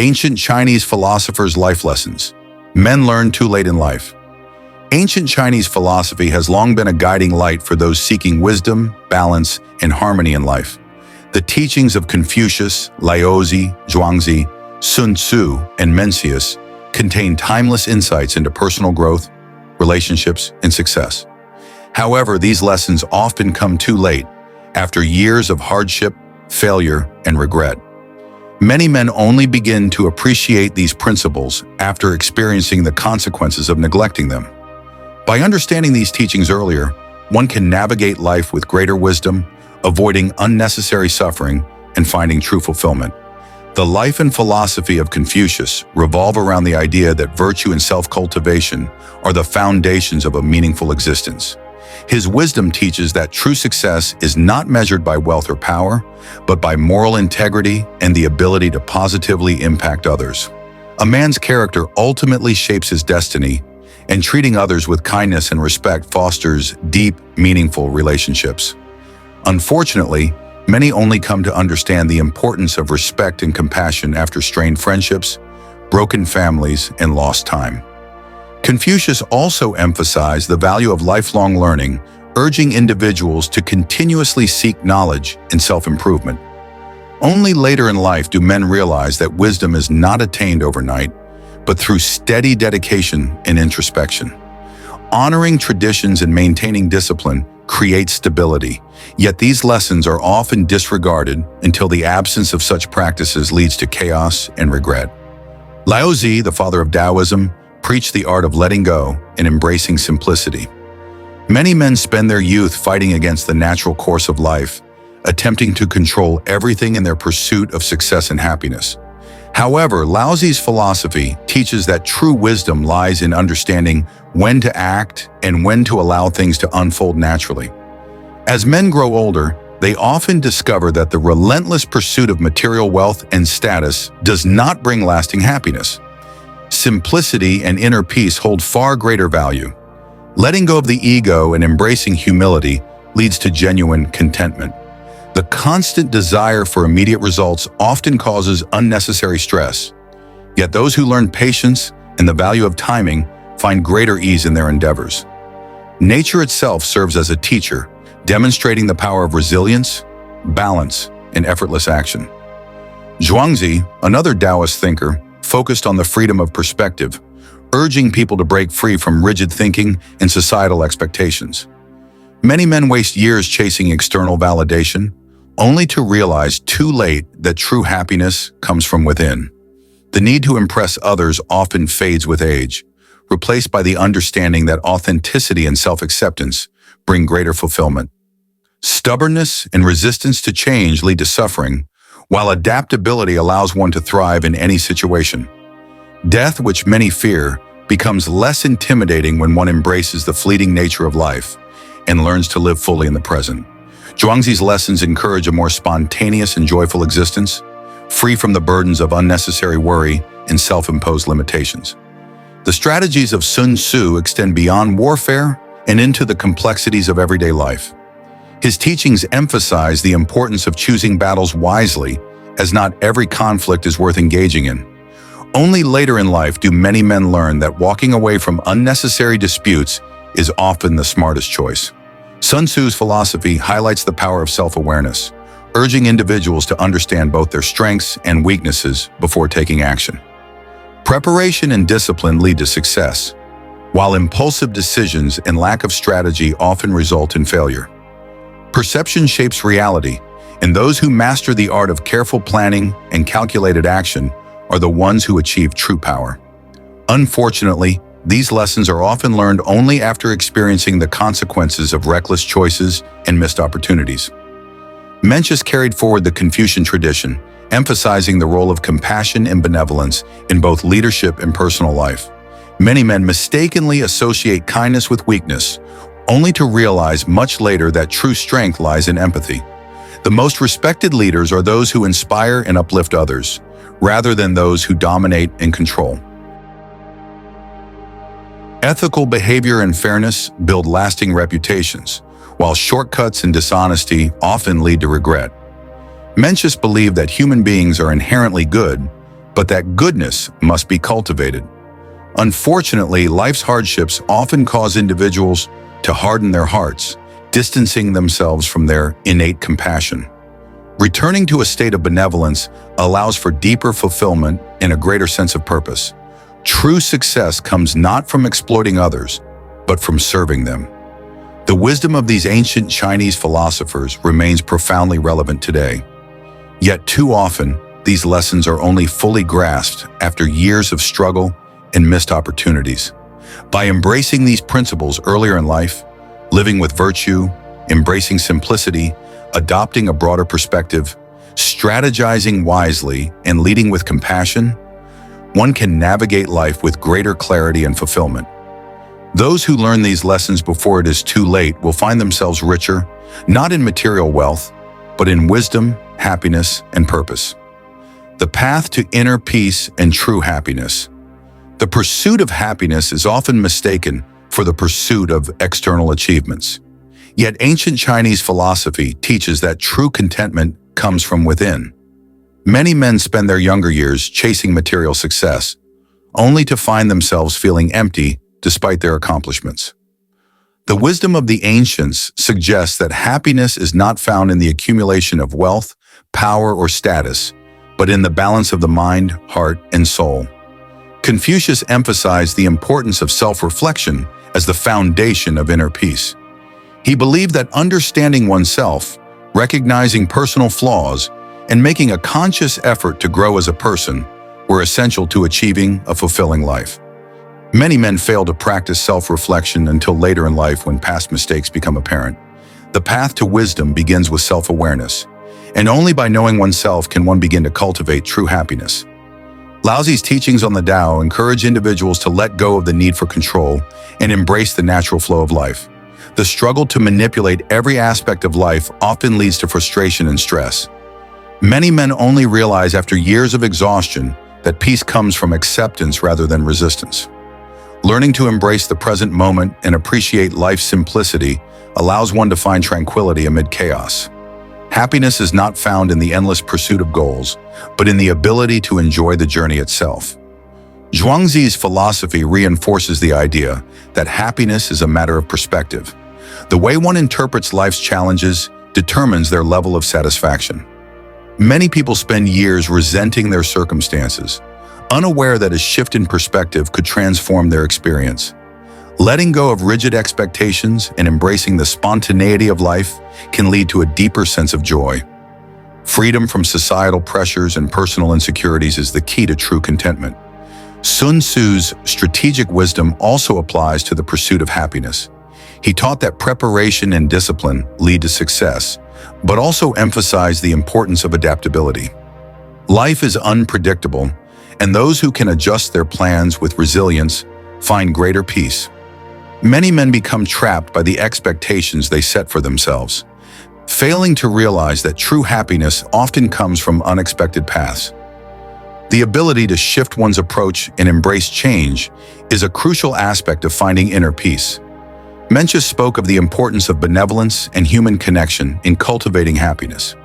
Ancient Chinese philosophers' life lessons. Men learn too late in life. Ancient Chinese philosophy has long been a guiding light for those seeking wisdom, balance, and harmony in life. The teachings of Confucius, Laozi, Zhuangzi, Sun Tzu, and Mencius contain timeless insights into personal growth, relationships, and success. However, these lessons often come too late, after years of hardship, failure, and regret. Many men only begin to appreciate these principles after experiencing the consequences of neglecting them. By understanding these teachings earlier, one can navigate life with greater wisdom, avoiding unnecessary suffering and finding true fulfillment. The life and philosophy of Confucius revolve around the idea that virtue and self-cultivation are the foundations of a meaningful existence. His wisdom teaches that true success is not measured by wealth or power, but by moral integrity and the ability to positively impact others. A man's character ultimately shapes his destiny, and treating others with kindness and respect fosters deep, meaningful relationships. Unfortunately, many only come to understand the importance of respect and compassion after strained friendships, broken families, and lost time. Confucius also emphasized the value of lifelong learning, urging individuals to continuously seek knowledge and self-improvement. Only later in life do men realize that wisdom is not attained overnight, but through steady dedication and introspection. Honoring traditions and maintaining discipline creates stability, yet these lessons are often disregarded until the absence of such practices leads to chaos and regret. Laozi, the father of Taoism, preached the art of letting go and embracing simplicity. Many men spend their youth fighting against the natural course of life, attempting to control everything in their pursuit of success and happiness. However, Laozi's philosophy teaches that true wisdom lies in understanding when to act and when to allow things to unfold naturally. As men grow older, they often discover that the relentless pursuit of material wealth and status does not bring lasting happiness. Simplicity and inner peace hold far greater value. Letting go of the ego and embracing humility leads to genuine contentment. The constant desire for immediate results often causes unnecessary stress. Yet those who learn patience and the value of timing find greater ease in their endeavors. Nature itself serves as a teacher, demonstrating the power of resilience, balance, and effortless action. Zhuangzi, another Taoist thinker, focused on the freedom of perspective, urging people to break free from rigid thinking and societal expectations. Many men waste years chasing external validation, only to realize too late that true happiness comes from within. The need to impress others often fades with age, replaced by the understanding that authenticity and self-acceptance bring greater fulfillment. Stubbornness and resistance to change lead to suffering, while adaptability allows one to thrive in any situation. Death, which many fear, becomes less intimidating when one embraces the fleeting nature of life and learns to live fully in the present. Zhuangzi's lessons encourage a more spontaneous and joyful existence, free from the burdens of unnecessary worry and self-imposed limitations. The strategies of Sun Tzu extend beyond warfare and into the complexities of everyday life. His teachings emphasize the importance of choosing battles wisely, as not every conflict is worth engaging in. Only later in life do many men learn that walking away from unnecessary disputes is often the smartest choice. Sun Tzu's philosophy highlights the power of self-awareness, urging individuals to understand both their strengths and weaknesses before taking action. Preparation and discipline lead to success, while impulsive decisions and lack of strategy often result in failure. Perception shapes reality, and those who master the art of careful planning and calculated action are the ones who achieve true power. Unfortunately, these lessons are often learned only after experiencing the consequences of reckless choices and missed opportunities. Mencius carried forward the Confucian tradition, emphasizing the role of compassion and benevolence in both leadership and personal life. Many men mistakenly associate kindness with weakness, only to realize much later that true strength lies in empathy. The most respected leaders are those who inspire and uplift others, rather than those who dominate and control. Ethical behavior and fairness build lasting reputations, while shortcuts and dishonesty often lead to regret. Mencius believed that human beings are inherently good, but that goodness must be cultivated. Unfortunately, life's hardships often cause individuals to harden their hearts, distancing themselves from their innate compassion. Returning to a state of benevolence allows for deeper fulfillment and a greater sense of purpose. True success comes not from exploiting others, but from serving them. The wisdom of these ancient Chinese philosophers remains profoundly relevant today. Yet too often, these lessons are only fully grasped after years of struggle and missed opportunities. By embracing these principles earlier in life, living with virtue, embracing simplicity, adopting a broader perspective, strategizing wisely, and leading with compassion, one can navigate life with greater clarity and fulfillment. Those who learn these lessons before it is too late will find themselves richer, not in material wealth, but in wisdom, happiness, and purpose. The path to inner peace and true happiness. The pursuit of happiness is often mistaken for the pursuit of external achievements. Yet ancient Chinese philosophy teaches that true contentment comes from within. Many men spend their younger years chasing material success, only to find themselves feeling empty despite their accomplishments. The wisdom of the ancients suggests that happiness is not found in the accumulation of wealth, power, or status, but in the balance of the mind, heart, and soul. Confucius emphasized the importance of self-reflection as the foundation of inner peace. He believed that understanding oneself, recognizing personal flaws, and making a conscious effort to grow as a person were essential to achieving a fulfilling life. Many men fail to practice self-reflection until later in life when past mistakes become apparent. The path to wisdom begins with self-awareness, and only by knowing oneself can one begin to cultivate true happiness. Laozi's teachings on the Tao encourage individuals to let go of the need for control and embrace the natural flow of life. The struggle to manipulate every aspect of life often leads to frustration and stress. Many men only realize after years of exhaustion that peace comes from acceptance rather than resistance. Learning to embrace the present moment and appreciate life's simplicity allows one to find tranquility amid chaos. Happiness is not found in the endless pursuit of goals, but in the ability to enjoy the journey itself. Zhuangzi's philosophy reinforces the idea that happiness is a matter of perspective. The way one interprets life's challenges determines their level of satisfaction. Many people spend years resenting their circumstances, unaware that a shift in perspective could transform their experience. Letting go of rigid expectations and embracing the spontaneity of life can lead to a deeper sense of joy. Freedom from societal pressures and personal insecurities is the key to true contentment. Sun Tzu's strategic wisdom also applies to the pursuit of happiness. He taught that preparation and discipline lead to success, but also emphasized the importance of adaptability. Life is unpredictable, and those who can adjust their plans with resilience find greater peace. Many men become trapped by the expectations they set for themselves, failing to realize that true happiness often comes from unexpected paths. The ability to shift one's approach and embrace change is a crucial aspect of finding inner peace. Mencius spoke of the importance of benevolence and human connection in cultivating happiness.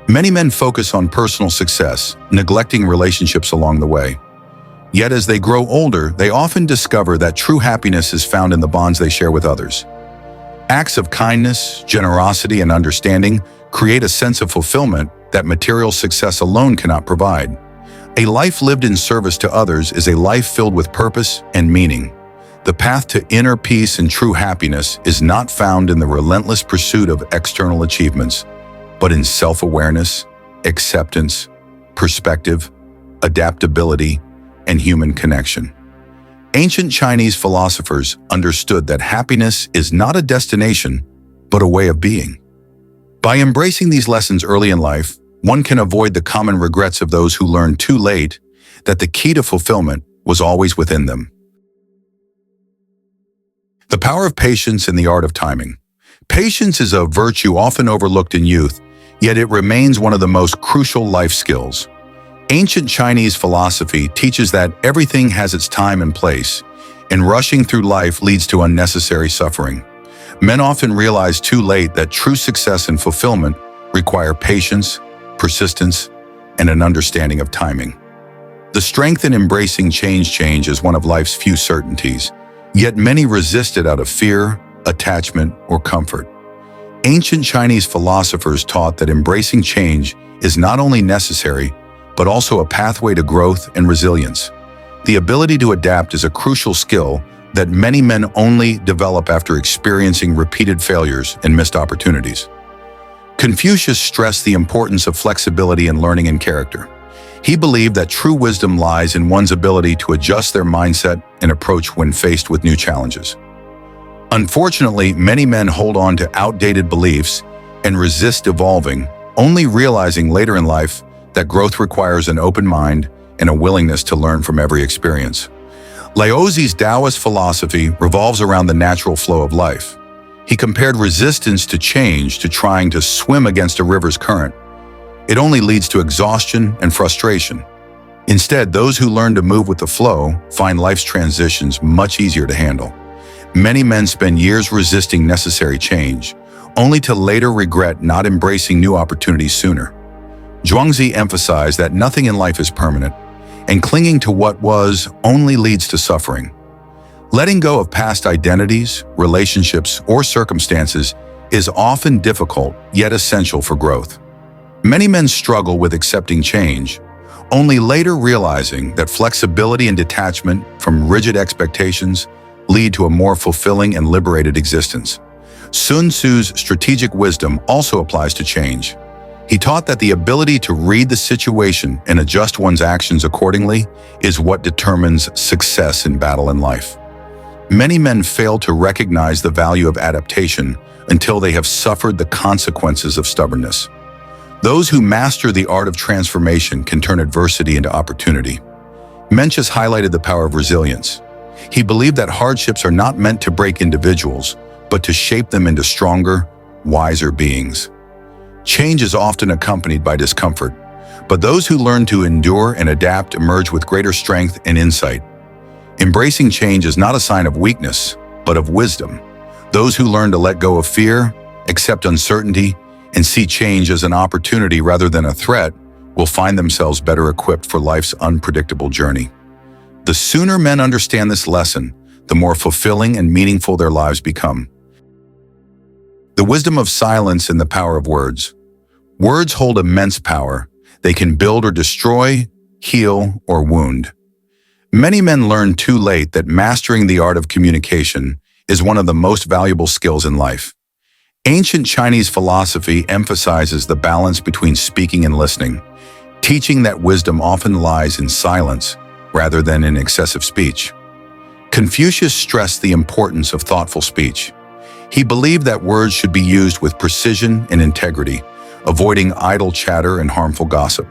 Many men focus on personal success, neglecting relationships along the way. Yet as they grow older, they often discover that true happiness is found in the bonds they share with others. Acts of kindness, generosity, and understanding create a sense of fulfillment that material success alone cannot provide. A life lived in service to others is a life filled with purpose and meaning. The path to inner peace and true happiness is not found in the relentless pursuit of external achievements, but in self-awareness, acceptance, perspective, adaptability, and human connection. Ancient Chinese philosophers understood that happiness is not a destination, but a way of being. By embracing these lessons early in life, one can avoid the common regrets of those who learned too late that the key to fulfillment was always within them. The power of patience and the art of timing. Patience is a virtue often overlooked in youth, yet it remains one of the most crucial life skills. Ancient Chinese philosophy teaches that everything has its time and place, and rushing through life leads to unnecessary suffering. Men often realize too late that true success and fulfillment require patience, persistence, and an understanding of timing. The strength in embracing change is one of life's few certainties, yet many resist it out of fear, attachment, or comfort. Ancient Chinese philosophers taught that embracing change is not only necessary, but also a pathway to growth and resilience. The ability to adapt is a crucial skill that many men only develop after experiencing repeated failures and missed opportunities. Confucius stressed the importance of flexibility in learning and character. He believed that true wisdom lies in one's ability to adjust their mindset and approach when faced with new challenges. Unfortunately, many men hold on to outdated beliefs and resist evolving, only realizing later in life that growth requires an open mind and a willingness to learn from every experience. Laozi's Taoist philosophy revolves around the natural flow of life. He compared resistance to change to trying to swim against a river's current. It only leads to exhaustion and frustration. Instead, those who learn to move with the flow find life's transitions much easier to handle. Many men spend years resisting necessary change, only to later regret not embracing new opportunities sooner. Zhuangzi emphasized that nothing in life is permanent, and clinging to what was only leads to suffering. Letting go of past identities, relationships, or circumstances is often difficult, yet essential for growth. Many men struggle with accepting change, only later realizing that flexibility and detachment from rigid expectations lead to a more fulfilling and liberated existence. Sun Tzu's strategic wisdom also applies to change. He taught that the ability to read the situation and adjust one's actions accordingly is what determines success in battle in life. Many men fail to recognize the value of adaptation until they have suffered the consequences of stubbornness. Those who master the art of transformation can turn adversity into opportunity. Mencius highlighted the power of resilience. He believed that hardships are not meant to break individuals, but to shape them into stronger, wiser beings. Change is often accompanied by discomfort, but those who learn to endure and adapt emerge with greater strength and insight. Embracing change is not a sign of weakness, but of wisdom. Those who learn to let go of fear, accept uncertainty, and see change as an opportunity rather than a threat will find themselves better equipped for life's unpredictable journey. The sooner men understand this lesson, the more fulfilling and meaningful their lives become. The wisdom of silence and the power of words. Words hold immense power. They can build or destroy, heal or wound. Many men learn too late that mastering the art of communication is one of the most valuable skills in life. Ancient Chinese philosophy emphasizes the balance between speaking and listening, teaching that wisdom often lies in silence rather than in excessive speech. Confucius stressed the importance of thoughtful speech. He believed that words should be used with precision and integrity, avoiding idle chatter and harmful gossip.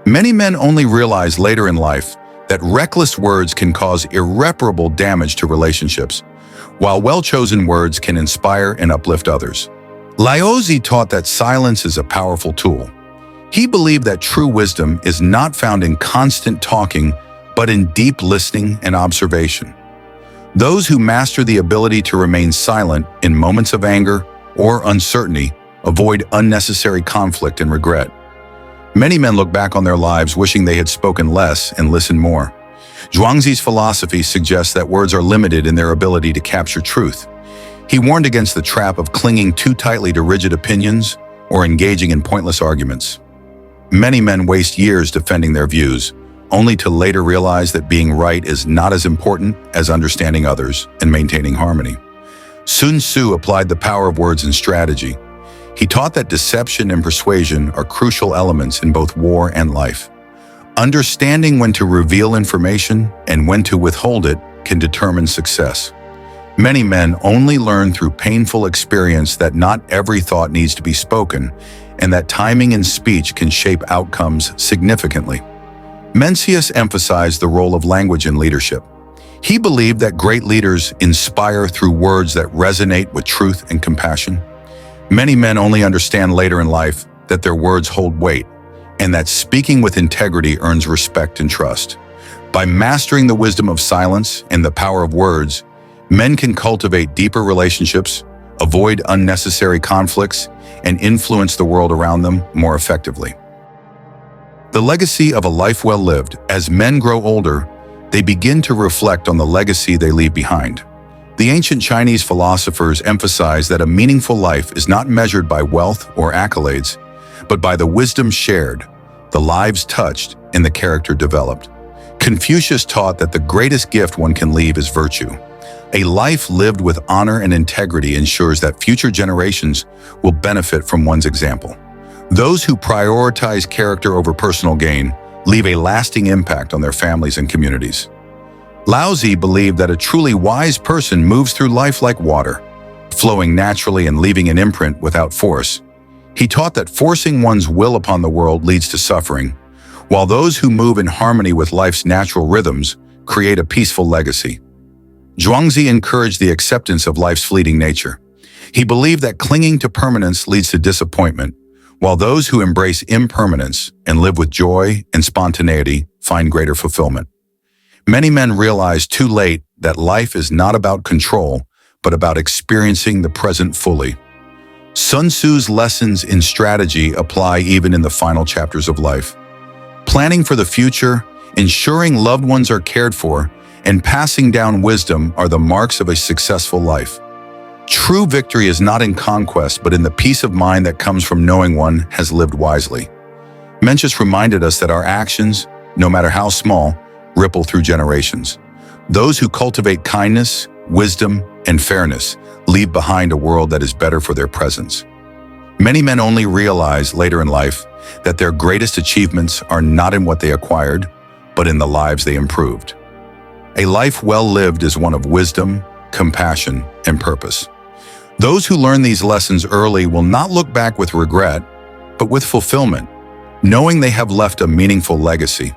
Many men only realize later in life that reckless words can cause irreparable damage to relationships, while well-chosen words can inspire and uplift others. Laozi taught that silence is a powerful tool. He believed that true wisdom is not found in constant talking, but in deep listening and observation. Those who master the ability to remain silent in moments of anger or uncertainty avoid unnecessary conflict and regret. Many men look back on their lives wishing they had spoken less and listened more. Zhuangzi's philosophy suggests that words are limited in their ability to capture truth. He warned against the trap of clinging too tightly to rigid opinions or engaging in pointless arguments. Many men waste years defending their views, only to later realize that being right is not as important as understanding others and maintaining harmony. Sun Tzu applied the power of words in strategy. He taught that deception and persuasion are crucial elements in both war and life. Understanding when to reveal information and when to withhold it can determine success. Many men only learn through painful experience that not every thought needs to be spoken, and that timing in speech can shape outcomes significantly. Mencius emphasized the role of language in leadership. He believed that great leaders inspire through words that resonate with truth and compassion. Many men only understand later in life that their words hold weight, and that speaking with integrity earns respect and trust. By mastering the wisdom of silence and the power of words, men can cultivate deeper relationships, avoid unnecessary conflicts, and influence the world around them more effectively. The legacy of a life well lived. As men grow older, they begin to reflect on the legacy they leave behind. The ancient Chinese philosophers emphasize that a meaningful life is not measured by wealth or accolades, but by the wisdom shared, the lives touched, and the character developed. Confucius taught that the greatest gift one can leave is virtue. A life lived with honor and integrity ensures that future generations will benefit from one's example. Those who prioritize character over personal gain leave a lasting impact on their families and communities. Laozi believed that a truly wise person moves through life like water, flowing naturally and leaving an imprint without force. He taught that forcing one's will upon the world leads to suffering, while those who move in harmony with life's natural rhythms create a peaceful legacy. Zhuangzi encouraged the acceptance of life's fleeting nature. He believed that clinging to permanence leads to disappointment, while those who embrace impermanence and live with joy and spontaneity find greater fulfillment. Many men realize too late that life is not about control, but about experiencing the present fully. Sun Tzu's lessons in strategy apply even in the final chapters of life. Planning for the future, ensuring loved ones are cared for, and passing down wisdom are the marks of a successful life. True victory is not in conquest, but in the peace of mind that comes from knowing one has lived wisely. Mencius reminded us that our actions, no matter how small, ripple through generations. Those who cultivate kindness, wisdom, and fairness leave behind a world that is better for their presence. Many men only realize later in life that their greatest achievements are not in what they acquired, but in the lives they improved. A life well lived is one of wisdom, compassion, and purpose. Those who learn these lessons early will not look back with regret, but with fulfillment, knowing they have left a meaningful legacy.